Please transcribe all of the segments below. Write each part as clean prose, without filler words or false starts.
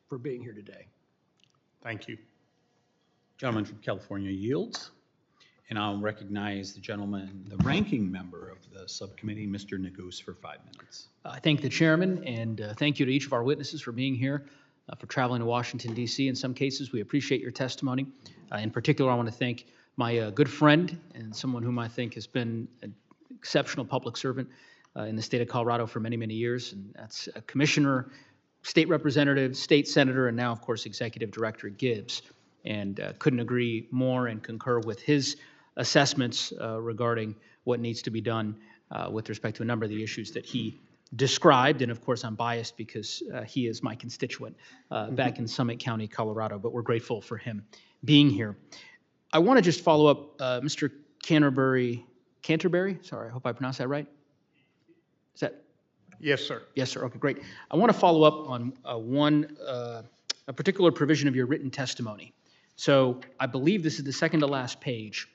for being here today. Thank you. Gentleman from California yields. And I'll recognize the gentleman, the ranking member of the subcommittee, Mr. Neguse, for 5 minutes. I thank the chairman, and thank you to each of our witnesses for being here, for traveling to Washington, D.C. In some cases, we appreciate your testimony. In particular, I want to thank my good friend and someone whom I think has been an exceptional public servant in the state of Colorado for many, many years, and that's a commissioner, state representative, state senator, and now, of course, executive director Gibbs. And couldn't agree more and concur with his assessments regarding what needs to be done with respect to a number of the issues that he described. And of course, I'm biased because he is my constituent back in Summit County, Colorado, but we're grateful for him being here. I want to just follow up, Mr. Canterbury, sorry, I hope I pronounced that right. Is that? Yes, sir. Yes, sir. Okay, great. I want to follow up on a particular provision of your written testimony. So I believe this is the second to last page.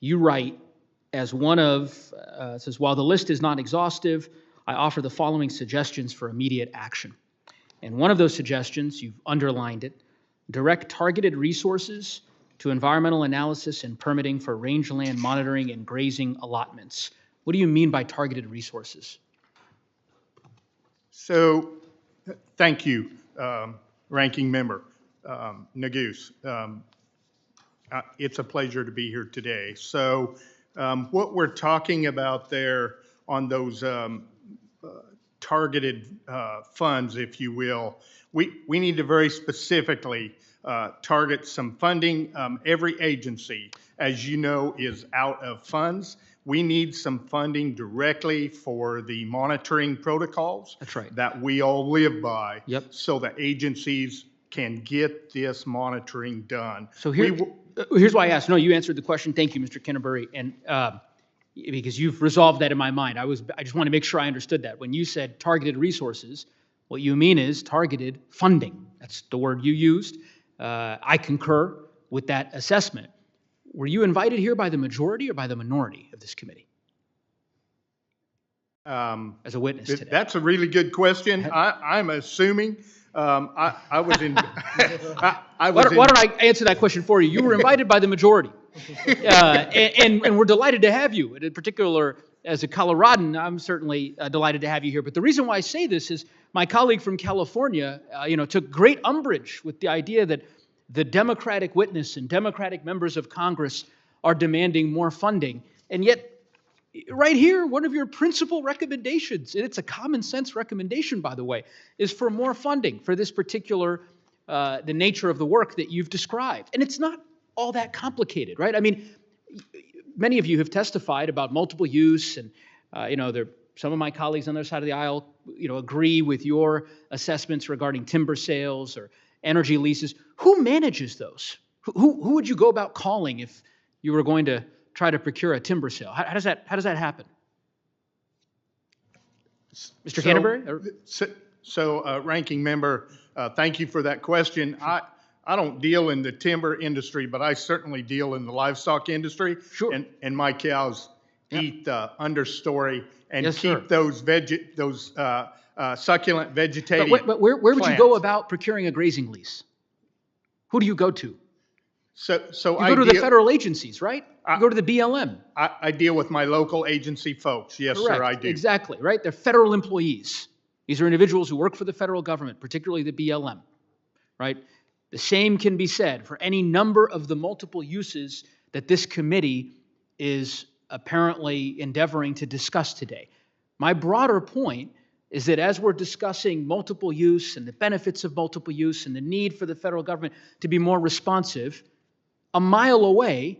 You write, as one of, it says, while the list is not exhaustive, I offer the following suggestions for immediate action. And one of those suggestions, you've underlined it, direct targeted resources to environmental analysis and permitting for rangeland monitoring and grazing allotments. What do you mean by targeted resources? So, thank you, Ranking Member Neguse. It's a pleasure to be here today. So, what we're talking about there on those targeted funds, if you will, we need to very specifically target some funding. Every agency, as you know, is out of funds. We need some funding directly for the monitoring protocols. That's right. That we all live by. Yep. So the agencies can get this monitoring done. So here's why I asked. No, you answered the question. Thank you, Mr. Canterbury. And because you've resolved that in my mind. I just want to make sure I understood that. When you said targeted resources, what you mean is targeted funding. That's the word you used. I concur with that assessment. Were you invited here by the majority or by the minority of this committee? As a witness today. That's a really good question. I'm assuming I was in. Why don't I answer that question for you? You were invited by the majority, and we're delighted to have you. In particular, as a Coloradan, I'm certainly delighted to have you here. But the reason why I say this is my colleague from California, took great umbrage with the idea that the Democratic witness and Democratic members of Congress are demanding more funding, and yet. Right here, one of your principal recommendations, and it's a common sense recommendation, by the way, is for more funding for this particular, the nature of the work that you've described. And it's not all that complicated, right? I mean, many of you have testified about multiple use, and, some of my colleagues on the other side of the aisle, agree with your assessments regarding timber sales or energy leases. Who manages those? Who would you go about calling if you were going to try to procure a timber sale? How does that happen? Mr. Canterbury? So, Ranking Member, thank you for that question. I don't deal in the timber industry, but I certainly deal in the livestock industry. Sure. And my cows eat the understory and Yes, keep sir. those succulent vegetative But where would you plants. go about procuring a grazing lease? Who do you go to? So You go to the federal agencies, right? You go to the BLM. I deal with my local agency folks. Yes, Correct. sir, I do. Exactly, right? They're federal employees. These are individuals who work for the federal government, particularly the BLM, right? The same can be said for any number of the multiple uses that this committee is apparently endeavoring to discuss today. My broader point is that as we're discussing multiple use and the benefits of multiple use and the need for the federal government to be more responsive, a mile away,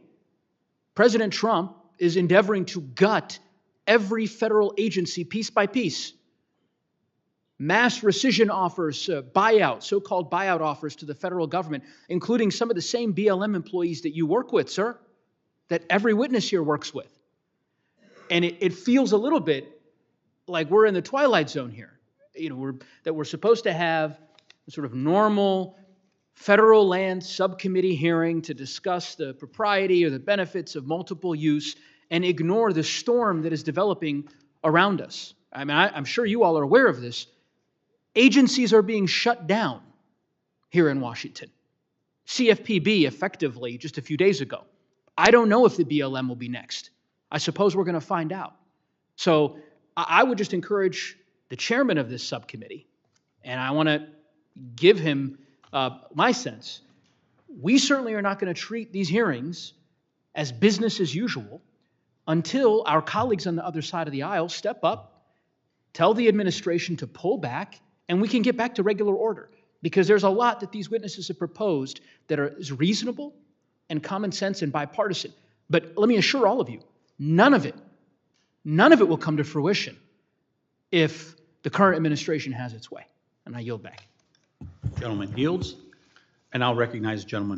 President Trump is endeavoring to gut every federal agency piece by piece. Mass rescission offers, buyouts, so-called buyout offers to the federal government, including some of the same BLM employees that you work with, sir, that every witness here works with. And it feels a little bit like we're in the twilight zone here. That we're supposed to have a sort of normal federal land subcommittee hearing to discuss the propriety or the benefits of multiple use and ignore the storm that is developing around us. I mean, I'm sure you all are aware of this. Agencies are being shut down here in Washington. CFPB effectively just a few days ago. I don't know if the BLM will be next. I suppose we're going to find out. So I would just encourage the chairman of this subcommittee, and I want to give him my sense. We certainly are not going to treat these hearings as business as usual until our colleagues on the other side of the aisle step up, tell the administration to pull back, and we can get back to regular order. Because there's a lot that these witnesses have proposed that is reasonable and common sense and bipartisan. But let me assure all of you, none of it will come to fruition if the current administration has its way. And I yield back. Gentleman yields, and I'll recognize the gentleman